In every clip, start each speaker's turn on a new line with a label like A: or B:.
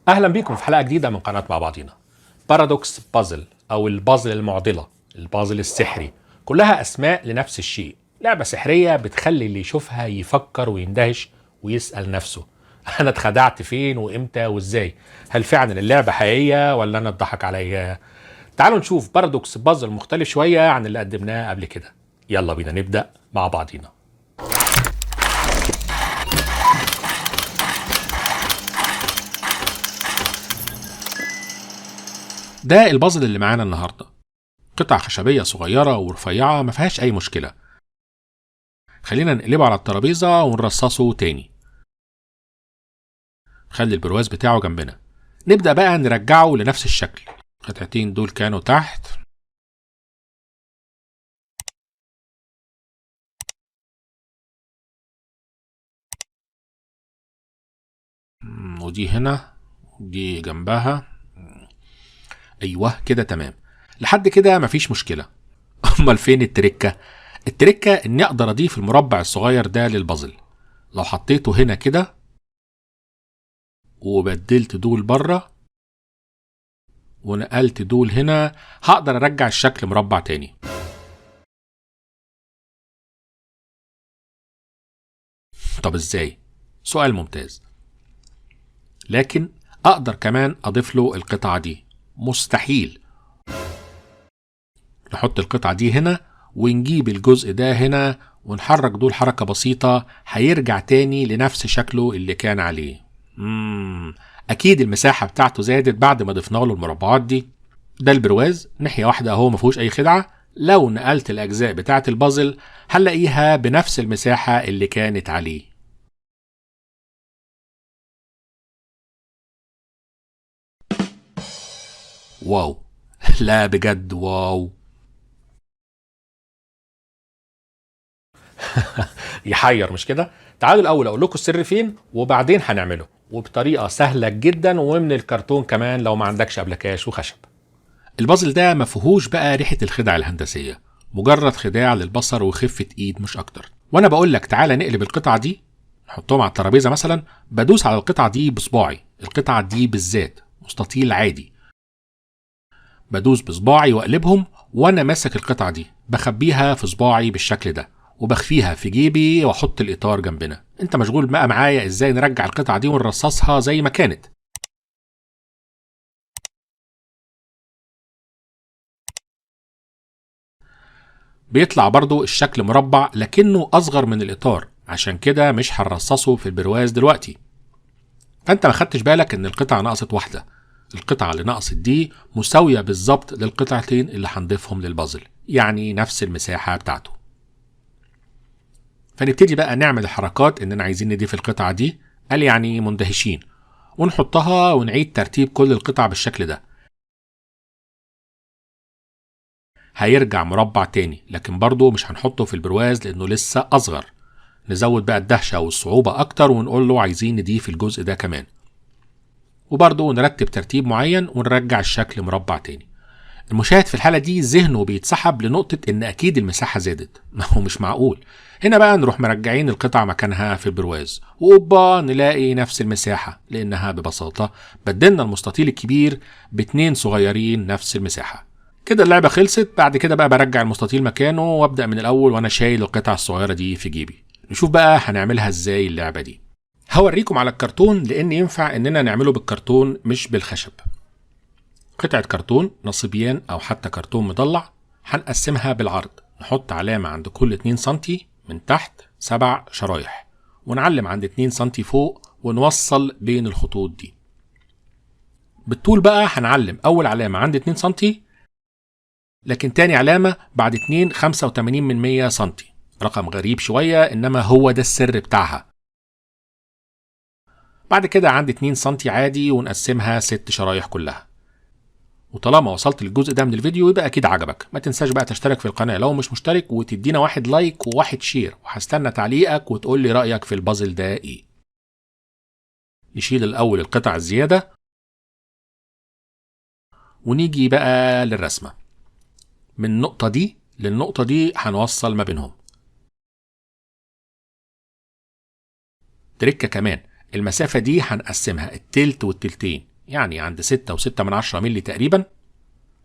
A: اهلا بيكم في حلقه جديده من قناه مع بعضينا. بارادوكس بازل او البازل المعضله، البازل السحري، كلها اسماء لنفس الشيء. لعبه سحريه بتخلي اللي يشوفها يفكر ويندهش ويسال نفسه انا اتخدعت فين وامتى وازاي؟ هل فعلا اللعبه حقيقيه ولا انا اتضحك عليا؟ تعالوا نشوف بارادوكس بازل مختلف شويه عن اللي قدمناه قبل كده. يلا بينا نبدا مع بعضينا. ده البازل اللي معانا النهارده، قطع خشبية صغيرة ورفيعة ما فيهاش أي مشكلة. خلينا نقلبه على الترابيزة ونرصصه تاني. خلي البرواز بتاعه جنبنا. نبدأ بقى نرجعه لنفس الشكل. القطعتين دول كانوا تحت، ودي هنا ودي جنبها. أيوه كده تمام. لحد كده مفيش مشكلة. أمال فين التركة؟ التركة إني أقدر أضيف المربع الصغير ده للبازل. لو حطيته هنا كده وبدلت دول بره ونقلت دول هنا، هقدر ارجع الشكل مربع تاني. طب ازاي؟ سؤال ممتاز. لكن اقدر كمان اضيف له القطعة دي. مستحيل. نحط القطعة دي هنا ونجيب الجزء ده هنا ونحرك دول حركة بسيطة، هيرجع تاني لنفس شكله اللي كان عليه. اكيد المساحة بتاعته زادت بعد ما ضفنا له المربعات دي. ده البرواز ناحية واحدة اهو، مفيهوش اي خدعة. لو نقلت الاجزاء بتاعة البازل هنلاقيها بنفس المساحة اللي كانت عليه. واو. لا بجد واو. يحير مش كده؟ تعالوا الاول اقول لكم السر فين وبعدين هنعمله، وبطريقه سهله جدا ومن الكرتون كمان لو ما عندكش ابلكاش وخشب. البازل ده ما فيهوش بقى ريحه الخدع الهندسيه، مجرد خداع للبصر وخفه ايد مش اكتر. وانا بقول لك تعالى نقلب القطعه دي نحطهم على الترابيزه مثلا، بدوس على القطعه دي بصباعي. القطعه دي بالذات مستطيل عادي، بدوس بصباعي واقلبهم وانا ماسك القطعه دي، بخبيها في صباعي بالشكل ده وبخفيها في جيبي واحط الاطار جنبنا. انت مشغول بقى معايا ازاي نرجع القطعه دي ونرصصها زي ما كانت. بيطلع برضو الشكل مربع لكنه اصغر من الاطار، عشان كده مش هنرصصه في البرواز دلوقتي. فانت ما خدتش بالك ان القطعه نقصت واحده. القطعه اللي نقصت دي مساويه بالظبط للقطعتين اللي هنضيفهم للبازل، يعني نفس المساحه بتاعته. فنبتدي بقى نعمل الحركات اننا عايزين نضيف القطعة دي، قال يعني مندهشين، ونحطها ونعيد ترتيب كل القطع بالشكل ده. هيرجع مربع تاني، لكن برضه مش هنحطه في البرواز لانه لسه اصغر. نزود بقى الدهشة والصعوبة اكتر ونقول له عايزين نضيف الجزء ده كمان، وبرضه نرتب ترتيب معين ونرجع الشكل مربع تاني. المشاهد في الحالة دي ذهنه بيتسحب لنقطة ان اكيد المساحة زادت. ما هو مش معقول. هنا بقى نروح مرجعين القطع مكانها في البرواز، وأوبا نلاقي نفس المساحة، لانها ببساطة بدلنا المستطيل الكبير باتنين صغيرين نفس المساحة. كده اللعبة خلصت. بعد كده بقى برجع المستطيل مكانه وابدأ من الاول وانا شايل القطع الصغيرة دي في جيبي. نشوف بقى هنعملها ازاي اللعبة دي. هوريكم على الكرتون لان ينفع اننا نعمله بالكرتون مش بالخشب. قطعة كرتون نصيبيان أو حتى كرتون مضلع، هنقسمها بالعرض، نحط علامة عند كل 2 سنتي من تحت 7 شرايح، ونعلم عند 2 سنتي فوق ونوصل بين الخطوط دي. بالطول بقى هنعلم أول علامة عند 2 سنتي، لكن تاني علامة بعد 2 85 سنتي. رقم غريب شوية إنما هو ده السر بتاعها. بعد كده عند 2 سنتي عادي ونقسمها 6 شرايح كلها. وطالما وصلت للجزء ده من الفيديو يبقى اكيد عجبك. ما تنساش بقى تشترك في القناة لو مش مشترك، وتدينا 1 لايك و1 شير، وهستنى تعليقك وتقول لي رأيك في البازل ده ايه. نشيل الاول القطع الزيادة ونيجي بقى للرسمة. من النقطة دي للنقطة دي هنوصل ما بينهم. تركة كمان، المسافة دي هنقسمها التلت والتلتين، يعني عند 6.6 مللي تقريبا.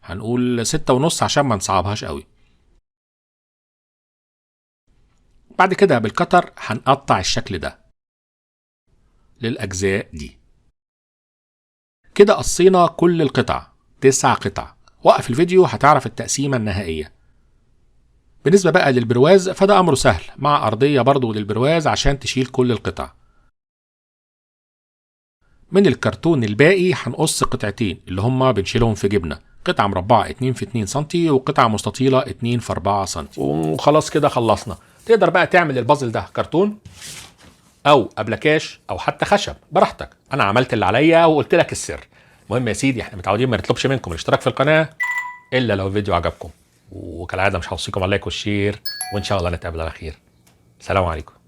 A: هنقول 6.5 عشان ما نصعبهاش قوي. بعد كده بالكتر هنقطع الشكل ده للأجزاء دي. كده قصينا كل القطع 9 قطع. وقف الفيديو هتعرف التقسيمة النهائية. بالنسبة بقى للبرواز فده أمره سهل، مع أرضية برضو للبرواز عشان تشيل كل القطع. من الكرتون الباقي هنقص قطعتين اللي هما بنشيلهم في جبنة، قطعة مربعة 2 في 2 سنتي وقطعة مستطيلة 2 في 4 سنتي. وخلاص كده خلصنا. تقدر بقى تعمل البازل ده كرتون أو أبلكاش أو حتى خشب براحتك. أنا عملت اللي عليا وقلت لك السر. المهم يا سيدي، احنا متعودين ما نطلبش منكم الاشتراك في القناة إلا لو الفيديو عجبكم، وكالعادة مش هوصيكم على اللايك والشير، وإن شاء الله نتقابل على خير. سلام عليكم.